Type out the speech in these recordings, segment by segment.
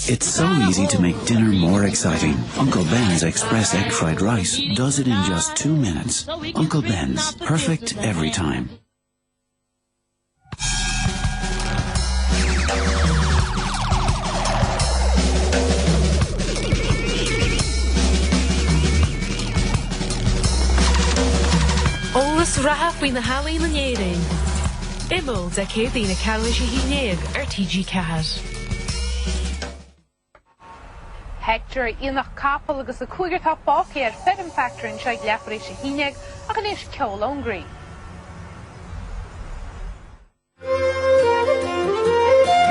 It's so easy to make dinner more exciting. Uncle Ben's Express Egg Fried Rice does it in just 2 minutes. Uncle Ben's, perfect every time. Olas Rahaf in the Halloween and Yading. Immol de Kathleen Calish Hineg TG4. Hector in the couple agus a cougar top balky at Fedham Factor in Shag Lefrish Hineg, a Ganish Kolongri.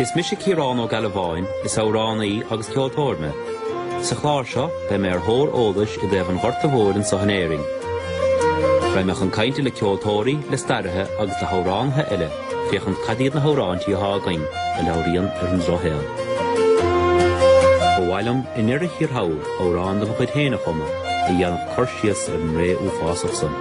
Is Misha Kirano Galavain, is Aurani agus Kyotorme. Saklarsha, the mere whole oldish in the Evan Gorta Wood and Sohanering. Ramachan Kainti le Kyotori, le Starha, agus the Hauran ha Elle, Fiachan Kadid na Hauran to Yahagain, and Haurian Ern Zohel. Whilom in Erich hier hou, Oran de Bukit heen komen, de Jan Korsjes en Ray Ufasofsen.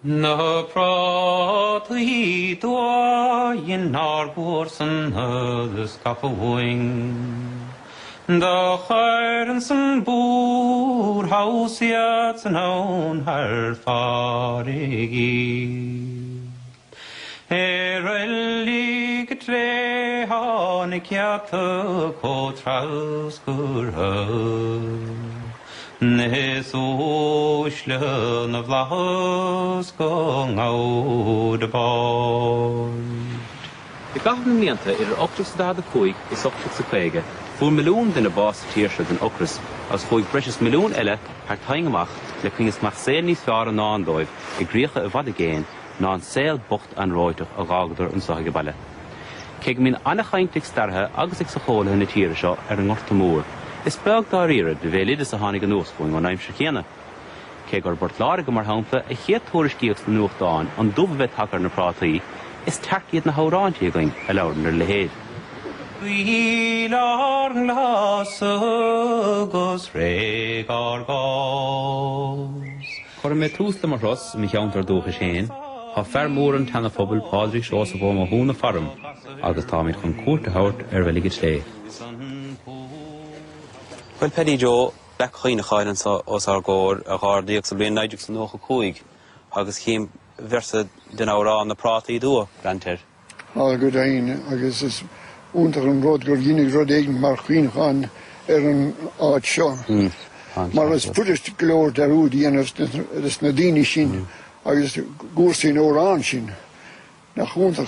Na prati doa in our borsen the scaffolding. The hirens and boor house yats and on her farigi. Erelli getre hanik yata kotraus kurha. Nes oislen of lahos gong out the bond. De gaven niente ochrus da de koik is ochrus kwege. Voor miljoen den bas tiersche den ochrus. Als koik precious miljoen elle haar taingemach, le kwinges Marseille niet varen na andoiv, grieche a vadegeen, na een zeil bocht an roitig a ragder en sageballe. Kijk min anacheintig starhe agus ik hole hun tiersche een ortemoer. Is beg daar hier de velide sa hanig noospoing on naim shikene. Kijk bort larige mar hampe a heet toeriskieks de noog daan an dove wet hakker na prati is terkiet na haurantje going a laurender leheed. We larn lasugos regar gos. Cor me toesle mar ros mi jaunter doge heen. Ha fermoren tanne fobel padri shoos of oma hoene farm. Agus tamir van koorte hout wellige slee. Well, Paddy Joe, back in the Highlands os our gore, a hard dix of being Nigel no Coig, August came versa den hour on the prati do, granted. All good, I guess it's unter een rood gorginig rodegen, maar geen gaan een oud show. Maar als puttest gloor der Rudi en het nadini zien, als goes in orange. Nach unter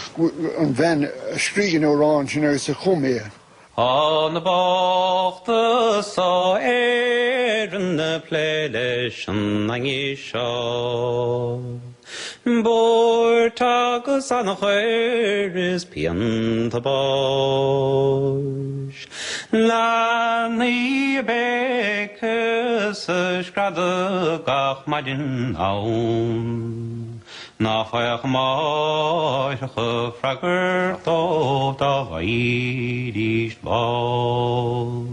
een van schriegen orange en als ze komen. On the bocht the saw in the pledation nangisha. Bortagus on the hair is pian the bosh. Lani bekus scrad gach madin aun. Nach euch mal gefragt da weidisch was.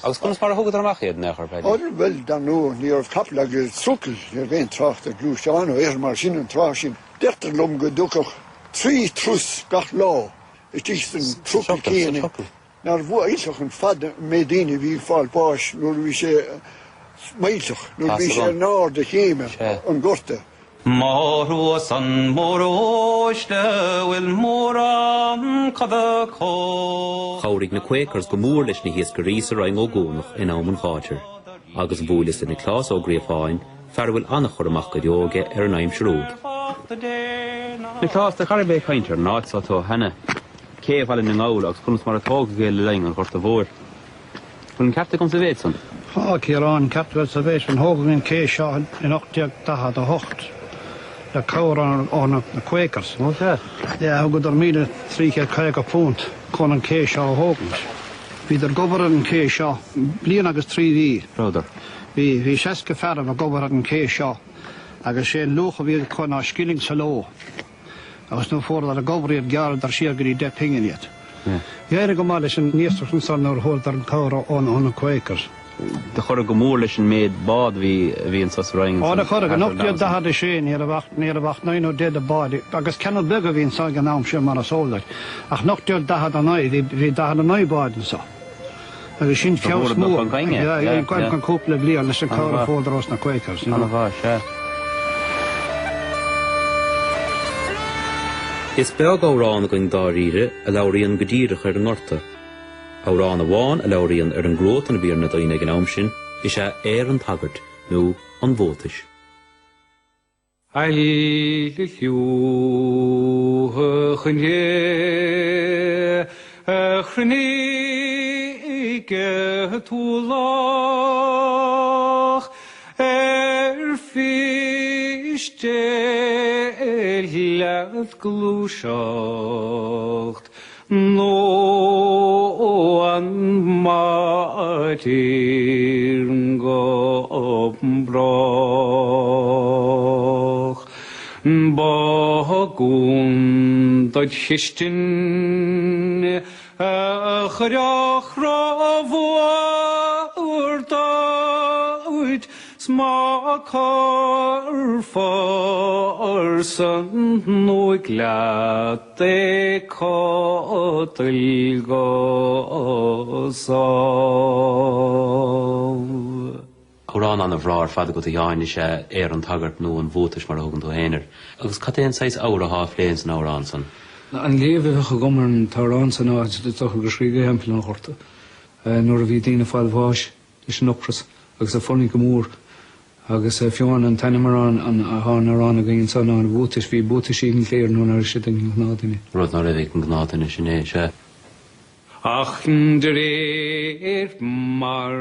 Aus kunst maar hoog dramach het neger bij. Oh, wel dan nu hier op kaplage sukkel, er went tracht de Luciano maschinen trachin. 30 lom gedukkig. 3 trus gach lo. Het is een sukkel kene. Naar wo is toch een fad medine wie val pas, nur wie ze meisig, nur wie ze naar de geme en Gorta. Morusan morushte wil moran kadako. Chaurig na Quakers go moorlish ni hies gerisa raing o gónach in auman chátir. Agus búlis in i clás o griafáin, farwil anachor amach go dioge naim shrúd. Na clás de Caribbean Painter, náid sa to henne. Céh alin in aul, agus kunst mar a tóg géile leing an Gorta Vór. Kun capta conservation? Ha, Kieran, capta conservation, hogan in Céh Shaw in 8 dacha da hocht. The cower on the Quakers. Okay. Yeah, how good are me the 3 Quaker punt, Conan Céh Shaw Hogans. Bhí der gobar an cé seo, blian agus 3 bhí. Brother. Bhí 6 fear a gobar an cé seo, agus sé lucha bhí chun á skilling sa ló. Agus nó fór a gobaríad gearad ar siar gurí 10 pinginiad. Gheir go máis an níostach an san ar hóil ar an cára ón Quakers. De chur go mór leis an méid bád hí an sos roing. Na chur go nóchtí dahad a sé ní a bhacht 9 ó 10 bád, agus cenal bega hín sa gan nám sé mar a sólaid. Ach nóchtí dahad a 9, hí dahad a 9 bád sa. Agus sin ceas mó. Ja, gwaith gan cúpla blian leis an cára fódar os na Quakers. Is beag árán a going dáríre a lauríon godíirech ar an Gorta. Árán a bháin a lauríon ar an grót an bhíar na daoine gan amsin, is an tagart nó an bhótais. Ailliú chunne chrunnige túlach fiste lead glúiseacht nó an mátír go brach bagún daid histin chreach ráhúr daid smá carfar san nó glad é cótail go sáil. Árán an a bhrár fada go dhéáin is ar an tagart nó an bhótais mar thugann tú héanaar. Agus catéan 6 ára há léins an árán san. An léomh a gomar an tárán san áid de tucha go sríige hempel an Gorta. Nuair a bhí daoine fáil bháis is an opras agus a fónig go mór agus fiúin an tainemarán an háin arán a gin san an bhótais bhí bótais ín léir nó ar si an gnádaine. Rud ná raibh an gnádaine sin é se. Ach de réir mar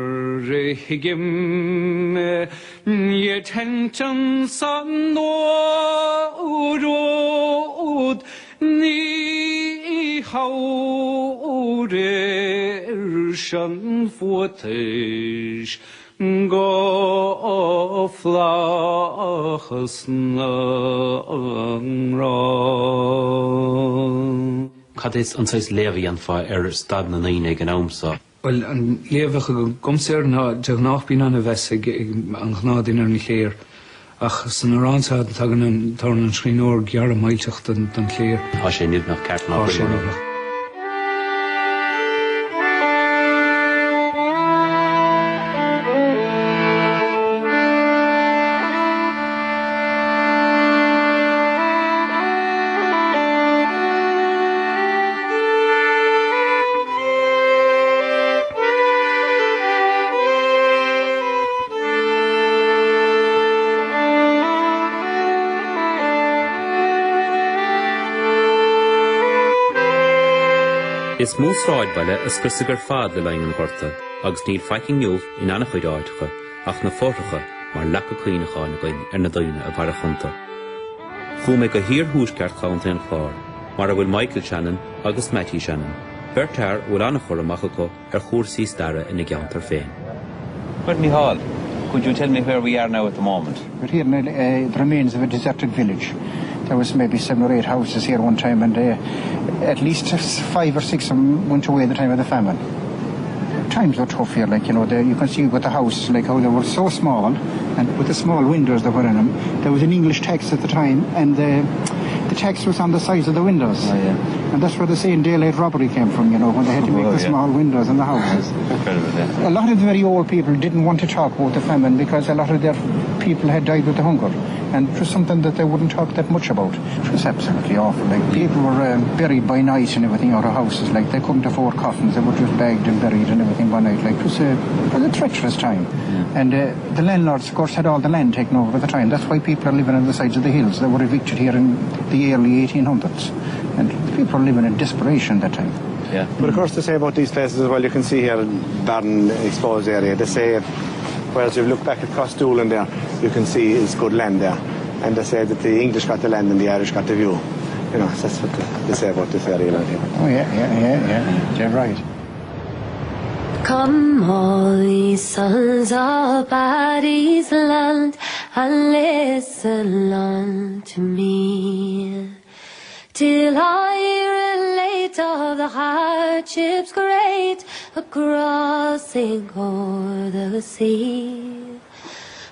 higim je tentan san nóród ní háir san fótais go flachas na rán. Cad is an 6 léamh an fá ar stad na 9 gan amsa? Well, an léamh go gomséir ná deag nachbín an a bheits an gnádainn ar ní léir. Ach san aránsa tagan an tarn an sríór gear a mailteach den léir. Tá sé nuad nach ceart ná. Is músráid baile is cusagur fad le lein an Gorta, agus níl feiking neomh in anna chuid áiticha, ach na fórtacha mar lepa cuoinecháin a gin ar na daoine a bhar a chunta. Chú me go hir húsceart chaanta an chlár, mar a bhfuil Michael Shannon agus Matty Shannon. Bertar bhfuil anna chur amach acu ar chóirsaí stara ina gceantar féin. But Mihal, could you tell me where we are now at the moment? We're here in the remains of a deserted village. There was maybe 7 or 8 houses here one time, and at least 5 or 6 of them went away at the time of the famine. Times were tough here, like, you know, you can see with the houses, like how they were so small, and with the small windows that were in them. There was an English text at the time, and the text was on the sides of the windows. Oh, yeah. And that's where the saying daylight robbery came from, you know, when they had to make the small windows in the houses. A lot of the very old people didn't want to talk about the famine because a lot of their people had died with the hunger. And it was something that they wouldn't talk that much about. It was absolutely awful. Like, people were buried by night and everything out of houses. Like, they couldn't afford coffins. They were just bagged and buried and everything by night. Like, it was a treacherous time. Yeah. And the landlords, of course, had all the land taken over at the time. That's why people are living on the sides of the hills. They were evicted here in the early 1800s. And people were living in desperation at that time. Yeah. But of course, they say about these places as well, you can see here, barren, exposed area. They say, whereas you look back across Doolin there, you can see it's good land there. And they say that the English got the land and the Irish got the view. You know, that's what they say about this area land here. Oh, yeah, you're right. Come all ye sons of Paddy's land, and listen unto me, till I relate of the hardships great, a crossing o'er the sea.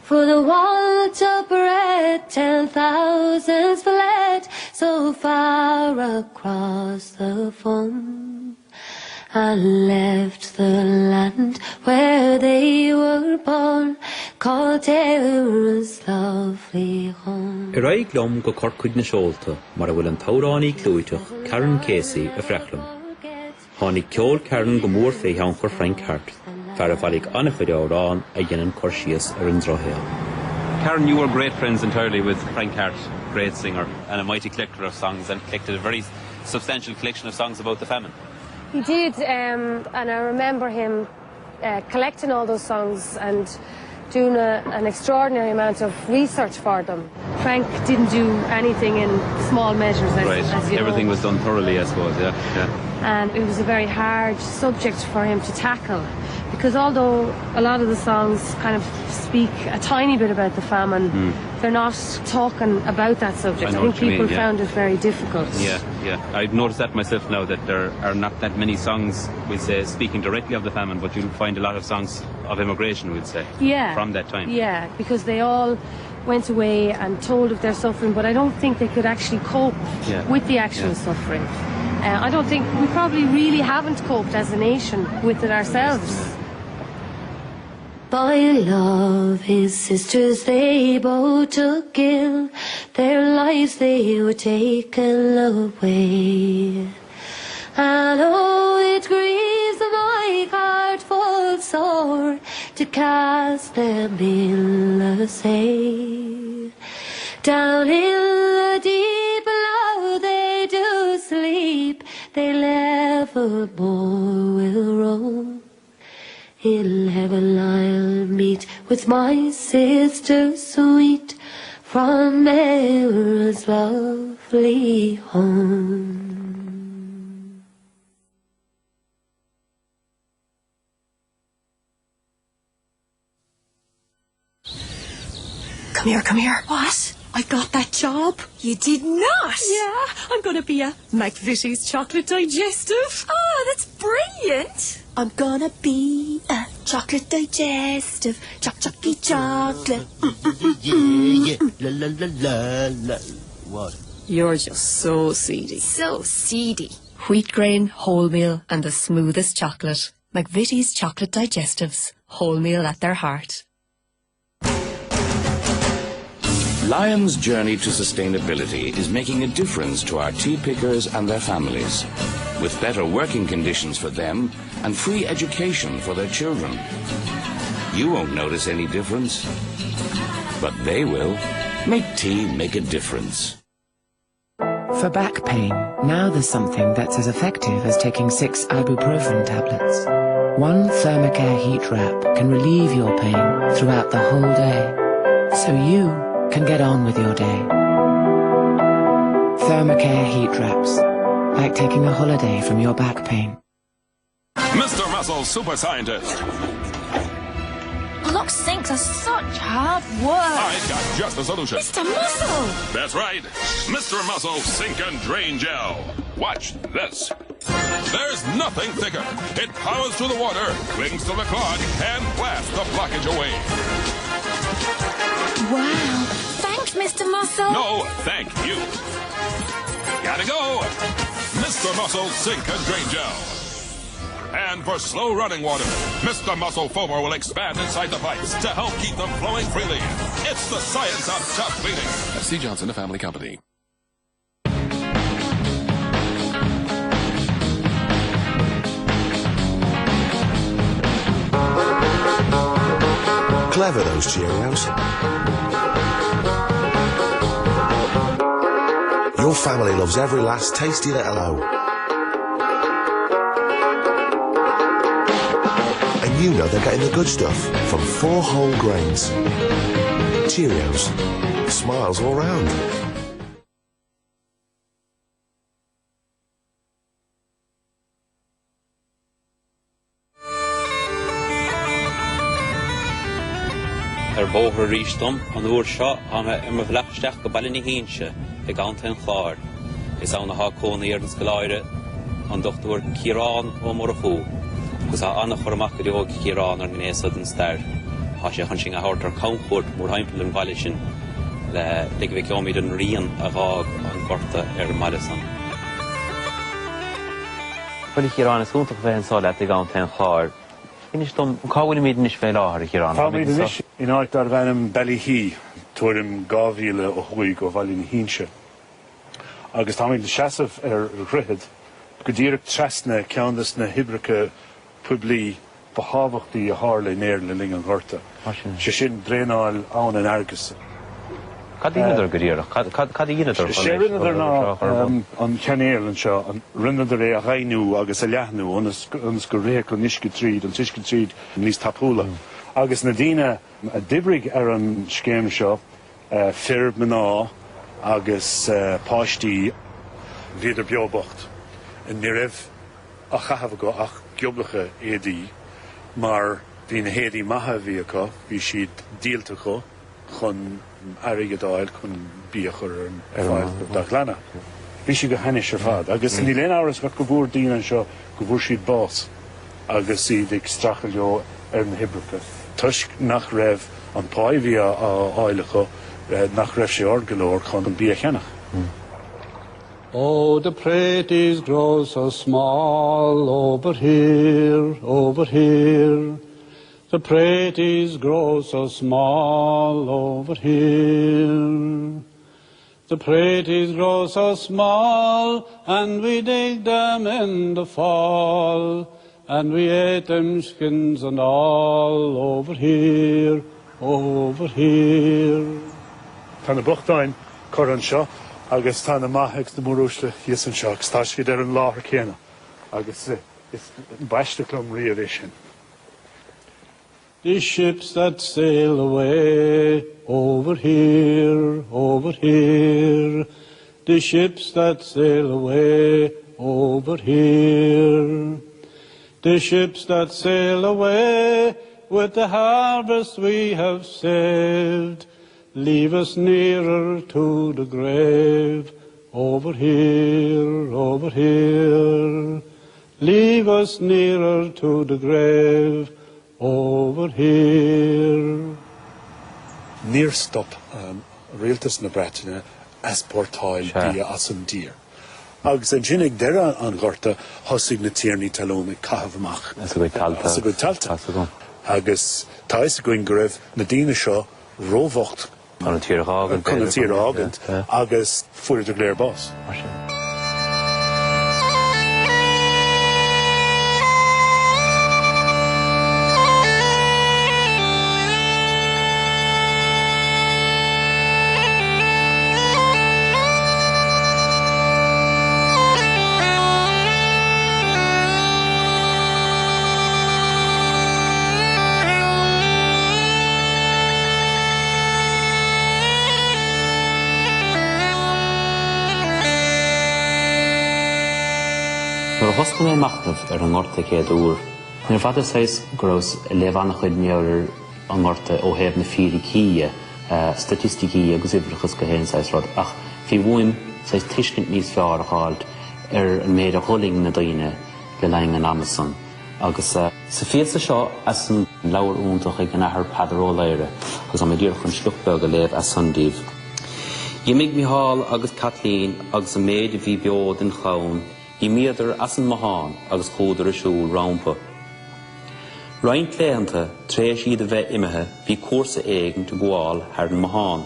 For the want of bread 10,000 fled so far across the foam, and left the land where they were born, called Erin's lovely home. Raig lom go corcuid na seolta, mar a bhfuil an tórání clúiteach Karen Casey a Frechlum. Tháinig ceol Karen go mór fé heanchar Frank Hart, fear a bhalig annachchuid árán a dhéanann corsíos ar an drochail. Karen, you were great friends entirely with Frank Hart, great singer and a mighty collector of songs, and collected a very substantial collection of songs about the famine. He did, and I remember him collecting all those songs and doing an extraordinary amount of research for them. Frank didn't do anything in small measures, as you Everything know. was done thoroughly, I suppose, yeah. And it was a very hard subject for him to tackle, because although a lot of the songs kind of speak a tiny bit about the famine, they're not talking about that subject. I think people found it very difficult. Yeah. I've noticed that myself now, that there are not that many songs, we'd say, speaking directly of the famine, but you'll find a lot of songs of immigration, we'd say, from that time. Yeah, because they all went away and told of their suffering, but I don't think they could actually cope with the actual suffering. I don't think, we probably really haven't coped as a nation with it ourselves. By love his sisters they both took ill, their lives they were taken away. And oh, it grieves my heart full sore to cast them in the sea. Down in the deep below they do sleep, they nevermore will roam. In heaven I'll meet with my sister sweet, from Erin's lovely home. Come here. What? I got that job. You did not? Yeah, I'm going to be a McVitie's chocolate digestive. Oh, that's brilliant. I'm going to be a chocolate digestive. Chocky chocolate. Yeah. La. What? You're just so seedy. So seedy. Wheat grain, wholemeal, and the smoothest chocolate. McVitie's chocolate digestives. Wholemeal at their heart. Lion's journey to sustainability is making a difference to our tea pickers and their families, with better working conditions for them and free education for their children. You won't notice any difference, but they will. Make tea make a difference. For back pain, now there's something that's as effective as taking 6 ibuprofen tablets. One Thermacare heat wrap can relieve your pain throughout the whole day, so you can get on with your day. Thermacare heat wraps, like taking a holiday from your back pain. Mr. Muscle's super scientist. Block sinks are such hard work. I've got just the solution. Mr. Muscle! That's right. Mr. Muscle Sink and Drain Gel. Watch this. There's nothing thicker. It powers through the water, clings to the clog, and blasts the blockage away. Wow. Thanks, Mr. Muscle. No, thank you. Gotta go. Mr. Muscle Sink and Drain Gel. And for slow-running water, Mr. Muscle Foamer will expand inside the pipes to help keep them flowing freely. It's the science of tough cleaning. C. Johnson, a family company. Clever, those Cheerios. Your family loves every last tasty little O. And you know they're getting the good stuff from 4 whole grains. Cheerios. Smiles all round. Over Riestom, an oor seo, am a vlaksteach go ballin hínse, ag antain chláir. Is an ha cón éardens galaire, an dochtúr Kirán ó mor a fú. Gus a anna chormach go og Kirán ar gnéad an stair. Ha sé chun sin a hátar camport mór heimpel an bhaile sin, le vi ceomid an rian a rág an Gorta ar Madison. Well, Kirán is úntach bheith an sáile ag antain chláir. Inis dom, cáhfuil míid níos fé láthar Kirán? Tá míid inis in áit ar bhenim Ballyhí, tuairim gáhíle ó chuig ó bhailín hínse. Agus tá míid le seasamh ar rithid, go ddíreach trasna ceandas na hibrica publi bahabhachtaí a hála néir le ling an Gorta. Se sin dréáil an an agus. Cad íonadar go ddíreach? Cad íonadar? Sé rinadar ná an ceanéil an seo, an rinadar é a ghainú agus a leathnú, anas go réic an isci tríd, an tisci tríd níos tapúla. Agus na dtíine a dibrig ar an scéim seo, firb mná agus páistí viidir beobacht. Ní raibh a chahabh go ach gioblacha éadaí, mar bhí na héadaí maithe bhí acu, bhí siad díalta chu chun airige dáil chun bíochar ar fáil da glanna. Bhí si go hanis ar fad, agus ní léon áras go bhúr daoine seo go bhúr siad bás, agus iad ag strachel leo ar na hibrica. Tuisc nach raibh an páimhí a áilecha nach raibh sé orgulóir chun an bí a cheannach. Oh, the praties grow so small over here, over here. The praties grow so small over here. The praties grow so small, and we dig them in the fall, and we ate them skins and all over here, over here. Tá na bochtáin cur an seo, agus tá na maitheic na mórúsle híos an seo, agus tá siad ar an láthair céanna, agus is baiste clum riamh é sin. The ships that sail away over here, over here. The ships that sail away over here. The ships that sail away with the harvest we have saved. Leave us nearer to the grave over here, over here. Leave us nearer to the grave over here. Níor stop rialtas na Breataine as portáil bí as an dír. Agus an sin ag deire an Gorta thosaigh na tíornaí talóna caithfh amach. As a go talta. As a go talta. Agus tá is a going go raibh na daoine seo rómhacht chun an tír ágant. Chun an tír ágant agus fuair do léir bás. Hostan é machnamh ar an Gorta céad úr. Níor fada sais gros leabhannach chuid méorir an Gorta ó hebh na fírí cíe, statisticí agus ibrachas go héin sais rud. Ach, fi bhuaim sais tuiscint níos fearr a cháilt ar an méad a choling na daoine le lein an Amazon. Agus sa fiasa seo as an leabhar úntach ag an ahar padaró léire, agus am dtír chun sluchbeag a léamh as sundíomh. Dhimig Micheál agus Kathleen agus a méad a bhí beod in chaun, I miadar as an mahan agus chódar a siúl rampa. Roint léanta tréis iad a bheith imethe bhí cuasa éigen to gháil ar an mahan.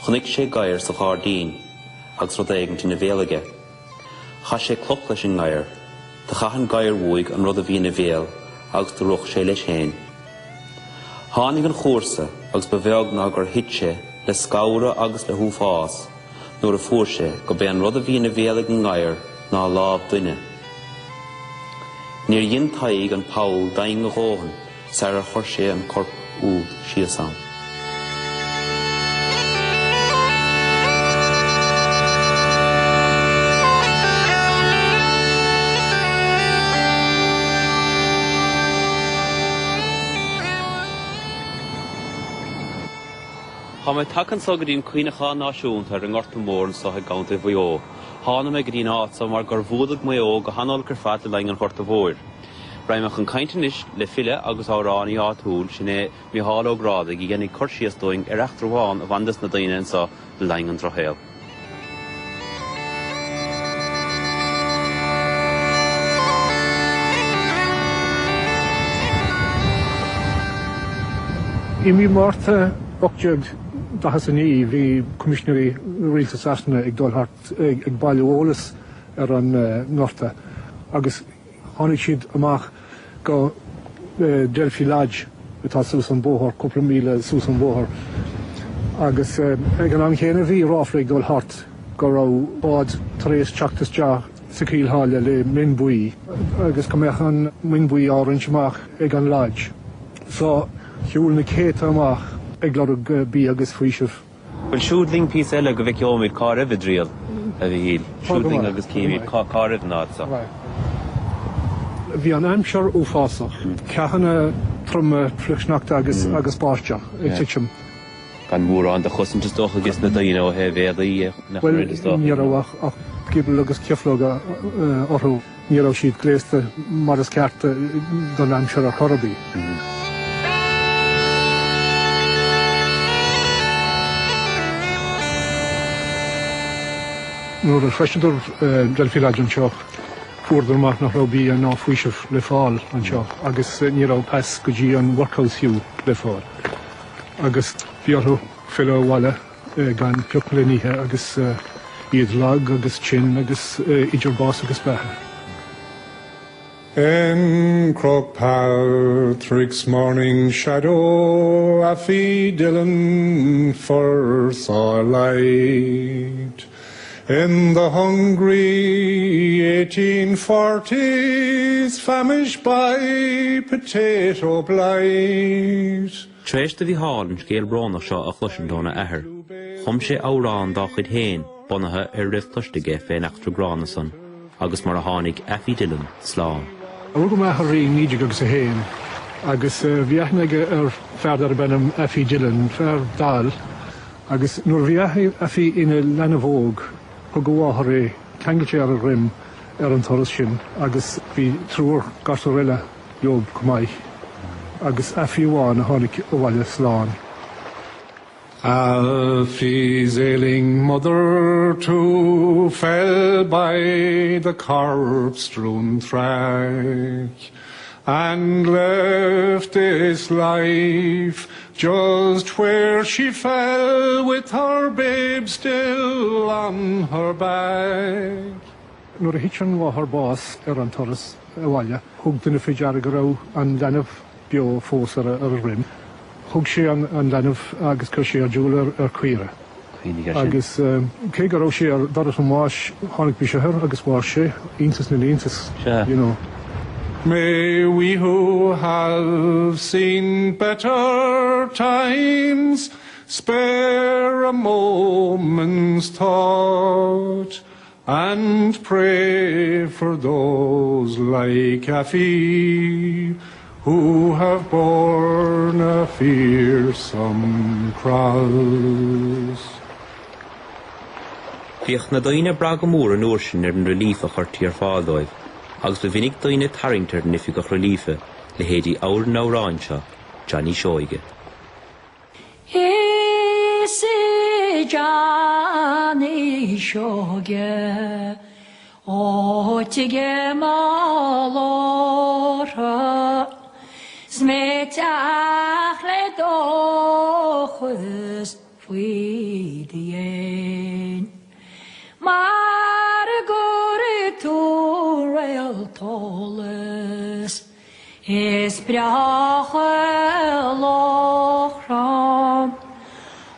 Chnig sé gair sa chárdín agus rud éigen tí na bhéalaige. Cha sé cloch leis an gair, de chachan gair bhuaig an rud a bhí na bhéal agus do ruch sé leis héin. Hánig an chósa agus beveag ná gur hitse le scára agus le húfás, nuair a fuair sé go bé an rud a bhí na bhéalaigh an gair ná láb duine. Níor dhéon taigh an Paul daing go hóhan sa a chuir sé an corp úd siasán. Tá tacan sogadín cuioineachá náisiúnta ar an Gorta mór an sotha ganta bhío. Hána me grín ása mar gur bhuadag mé ó go hanol gur fat le an Gorta bhór. Braimach an caintenis le file agus áránaí átúil sinné mi háló grádig I gceannig chuirsíos doing ar achtarháin a bhandas na daine sa le lein an trohéal. Imi Martha Ockjug Dahassani, the Commissionary Rita Sassana, ag Dolhart, ag Baliolas, an Norta. Agus Honig Shid Amach go Delphi Lodge, with Susan Bohar, Copramila, Susan Bohar. Agus ag an Amchena V. Raffrig Dolhart, go rau Bad, Tres Chactus Jah, Sakil Halla, le Minbui. Agus Kamechan Minbui Orange Mach, ag an Lodge. So, Húil na céta amach ag glorug bí agus faoisih. Well, siúdling pí eile go bheith ceomid cá rih dríal a bhí híl. Siúdling agus cíimid cá rih nád sa. Bhí an aimsear ó fásach. Ceachanna trom frisneachta agus báisteach ag titim. Gan múr an de chusantas doch agus na daine ó he bhéadaí nach riad is doch. Well, ach gibal agus ceaflóga orthú. Ní raibh siad gléasta mar is cearta don aimsear ar chorabí. Nuair a freisintar Delphi Lodge an seach fuair amach nach raibh bí an náfuaisih le fáil an seach agus ní raibh pas go dtí an workhouse hiú le fáil. Agus bhí orthu filleadh bhaile gan peoclainíthe agus iad lag agus chin agus idir bás agus bethe. In Croagh-Patrick's morning shadow a fí Dillon first saw light. In the hungry 1840s, famished by potato blight. Tréiste bhí háil an scéal bránach seo a chluisindóna ahar. Chum sé árán dá chuid héin bunathe ar rih cluisteige féin achtar gránasan, agus mar a tháinig Effie Dillon slán. Bhfuil go maith raí níide agus a héin, agus bhíochnaige ar feardar benam Effie Dillon, fear dal, agus nuair bhíocha Effie ina lena bhóg, go bháthair é teangailtí ar a rim ar an toras sin, agus bhí trúr gartarilla leob cumáid, agus Effie bháin a tháinig ó bhaile sláán. Alfie's ailing mother too fell by the corpse-strewn track and left this life just where she fell with her babe still on her back. Nuair a hitsean bháthair bás ar an toras a bhaile, thug duna féidearra go raibh an lenamh beo fós ar a rim. Thug sé an lenamh agus chuir sé ar dúil ar cuire. Agus cé go raibh sé ar doras an máis tháinig bhí sé thir agus bhár sé, iontas na líontas, you know. May we who have seen better times spare a moment's thought and pray for those like Effie who have borne a fearsome cross. Bhíoch na daoine bra go mór an uairsin ar an relífa chuirtí ar fáildóibh, agus be vinnig daoine tarringtar nifi go relífa le héadí áir an árán seo, Johnny Seoige. Isi Johnny Seoige, ótige málóra, smeteach le dóchas faoi dhéin. Mar gore tú réaltólas, is breacha lochram,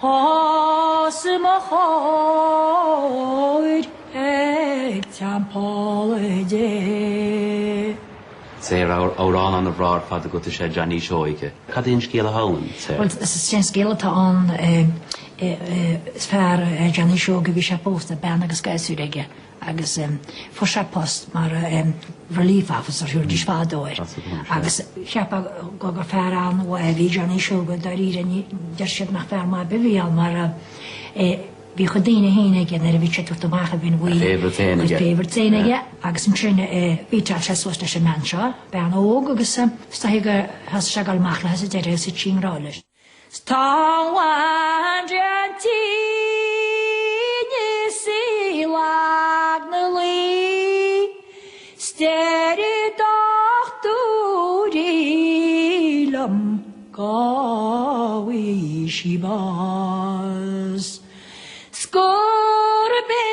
os ma choir ag tampála dé. Séir árán an a bhráir fad a go sé Johnny Seoige. Cad éon scéal a háin? Well, is sin scéalta an sfære Johnny Shoga vi sé posta ben agus gaisúige agus for sé post mar relief officer húr dis fádóir agus sepa gogur fear an ó vi Johnny Shoga dar í der siad nach fear má bevíal mar vi chodíine héine gen vi sé tucht amach a vin févertéige agus trinne vítar sé sosta se menseo ben óg agus staige has segal machla has de sé tínráles. Stánhaintine sí lágnalí Steri dochtúí lam gáhí síbás Scór bé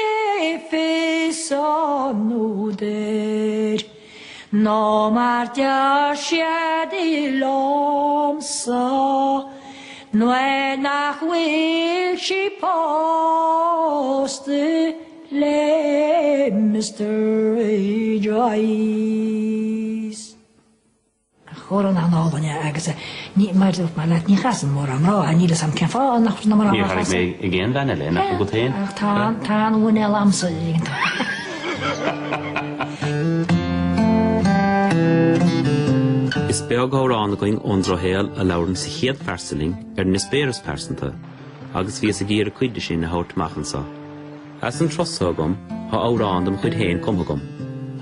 fés anúdir Ná mar dear siad I lomsa Nwe nach wil she post le Mr. Joyce. Choran an ádanne agus ní mar mar let ní chasan mór an rá a níle sam cefa nach na mar Ní har mé igéan bhena le nach go tain. Tá bhfuin el amsa Is beag árán going ondrohéal a lauren sa chéad perseling nis béras persanta, agus bhí a gíar a cuide sin na hát machansa. As an trosthagam, ha árán dam chud héin comthagam.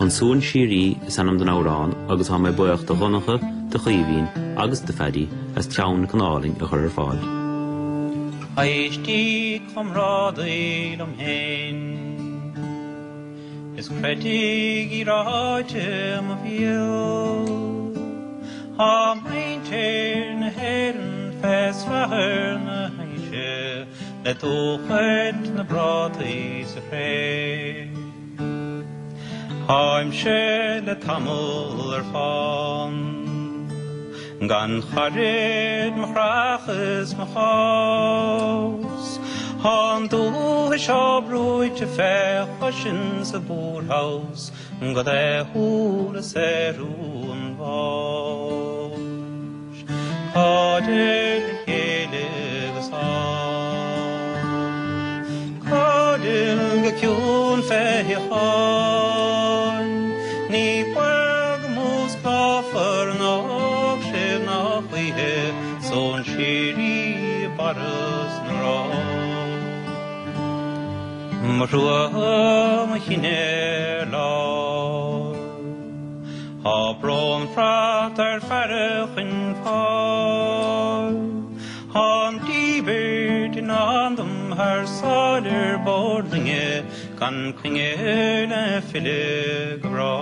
An súin sirí is anam den árán agus ha mé buach do chonacha, de chuihín agus de fedi as teann canáling a chur fáil. Aishtí comrádaí am héin Is cretig I ráite am bhíl Ha maintir na héireann fes fahar na haise Le tóchaint na brátaí sa chré Haim sé le tamil fán Gan charid ma chrachas ma chás Han dútha seo brúite fé chosin sa búrhaus God húra serún bháis Cádir chéile agus Cádir go ciún fé cháin Ní buag mús gáfar nach sé nach chuithe Son sirí baras na rá Marua ma chine lá Ha bron frat ferch in fá Ha dibert in andam her sader bordinge Kan kringe na fille grá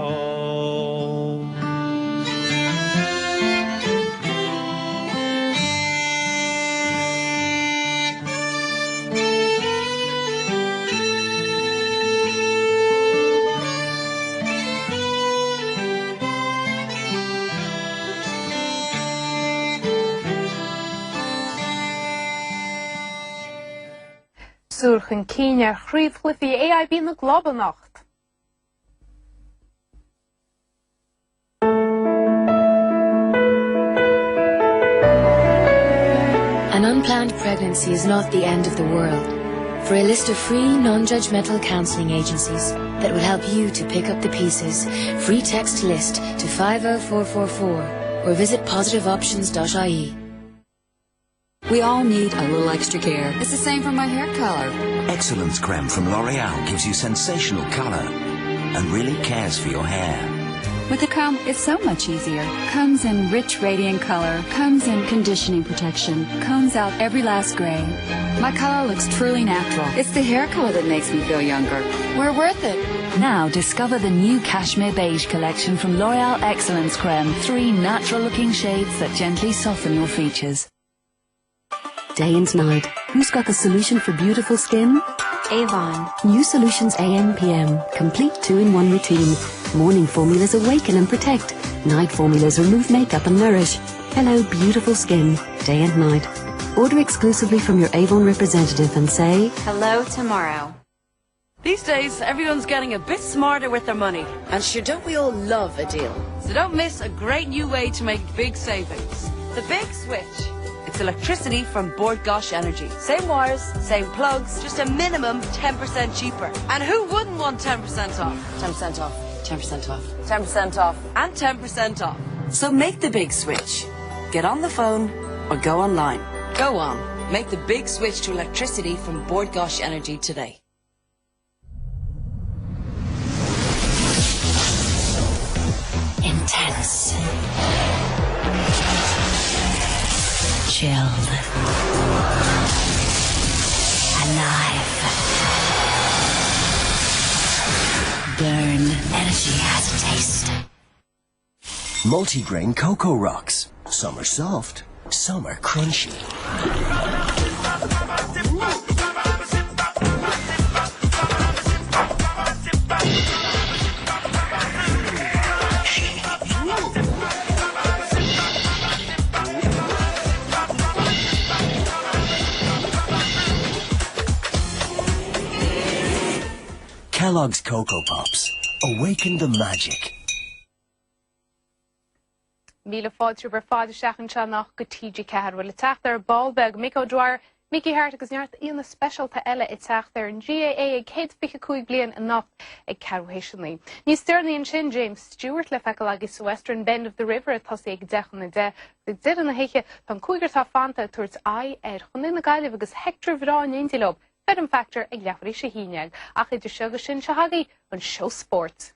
Súrchan cíine chríomhchluifií AIB na Globanacht. An unplanned pregnancy is not the end of the world. For a list of free, non-judgmental counseling agencies that will help you to pick up the pieces, free text list to 50444 or visit positiveoptions.ie. We all need a little extra care. It's the same for my hair color. Excellence Creme from L'Oreal gives you sensational color and really cares for your hair. With the comb, it's so much easier. Comes in rich, radiant color, comes in conditioning protection, combs out every last gray. My color looks truly natural. It's the hair color that makes me feel younger. We're worth it. Now discover the new Cashmere Beige collection from L'Oreal Excellence Creme. 3 natural-looking shades that gently soften your features. Day and night. Who's got the solution for beautiful skin? Avon. New solutions AM PM. Complete 2-in-1 routine. Morning formulas awaken and protect. Night formulas remove makeup and nourish. Hello, beautiful skin. Day and night. Order exclusively from your Avon representative and say, hello tomorrow. These days, everyone's getting a bit smarter with their money. And sure, don't we all love a deal? So don't miss a great new way to make big savings. The Big Switch. It's It's electricity from Bord Gosh Energy. Same wires, same plugs, just a minimum 10% cheaper. And who wouldn't want 10% off? 10% off, 10% off, 10% off, and 10% off. So make the big switch. Get on the phone or go online. Go on. Make the big switch to electricity from Bord Gosh Energy today. Intense. Chilled. Alive. Burn. Energy has a taste. Multigrain Cocoa Rocks. Some are soft, some are crunchy. Kellogg's Cocoa Pops. Awaken the magic. Míle fád trúbar fád seachan se nach go TG4 bhfuil teachtar Ballbeg Mico Dwyer Mickey Hart agus neart íon specialta eile I teachtar an GAA ag 125 bliain a nacht ag carhéisianlaí. Níos steirnaíonn sin James Stewart le feiceáil agus Western Bend of the River atá sé ag dechan na de. Ag dean na heiche tan cúigar tá fanta tuairt ai chun na gaiileh agus Hector Bhráin Intilob, Fed Factor ag leafarí sé híineag ach idir seoga sin se hagaí an show sport.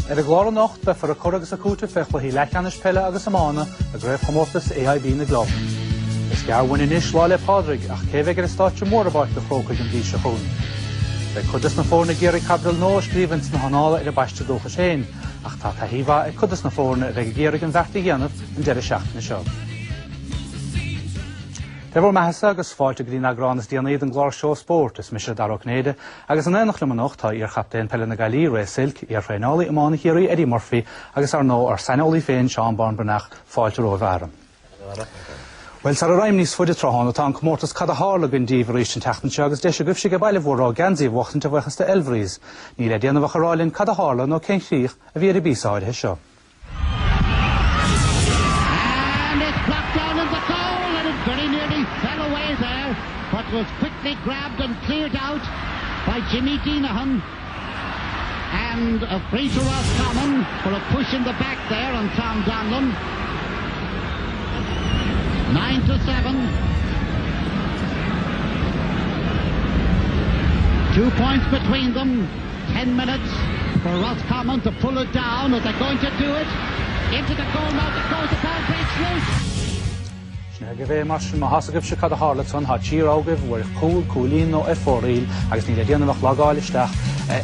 A glór nacht be for a choragus a cúta fechla hí lechanis pelle agus amána a greibh chomórtas AIB na glob. Is gearhain inis láile Pádraig ach céhheith ar stáitse mór abáit de chrócaig an bhí se chun. Be chudas na fórna géirí cabdal nó scríbint na hanála ar a baiste dócha séin ach tá taithíha ag chudas na fórna ar géirí an bheachta dhéanamh an deire seach na seo. Tebhar measa agus fáilte go dtí nagránnas díanaíad an glár seo sport is mise darach néide agus an énach le manocht tá ar chaptéin pelle na galí ré silk ar réálaí amána chéirí Eddie Murphy agus ar nó ar Sainolaí féin Seán Barnbrenach fáilte róh bhharm. Well, sar a raim níos fuide trohan atá an comórtas cad a hála gon díomh ríist an teachtanse agus deise goibh sig go baile bhórá gansaí bhachtainte bhachas de Elbhrís. Ní le déanamh a ráilinn cad a hála nó cén chríoch a bhí ar i bísáidethe seo. But was quickly grabbed and cleared out by Jimmy Deenahan. And a free to Roscommon for a push in the back there on Tom Donlan. 9-7. 2 points between them. 10 minutes for Roscommon to pull it down. Are they going to do it? Into the goal now. It goes the ball breaks loose. Go bhéh mar sin má hasagah se cad a hálaton há tír ágah bhar cúlín nó fóraíl agus ní le déanamh leáilisteach ar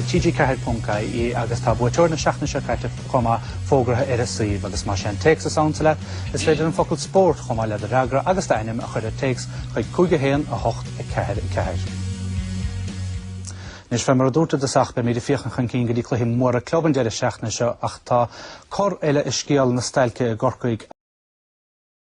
TG4 agus tá buirteir na seachna se caiite chumá fógrathe ar a suíomh agus má sin téex a saonsa le is féidir an focail sport chumá le ragra agus dainnim a chuir téex chuid 5 a 8 ceir. Nis fe mar a dúirta deach be méidir fiochan chun cín go dtí chluhí mór a clubban deire seachna seo ach tá cor eile is scéal na stailce Gorcaig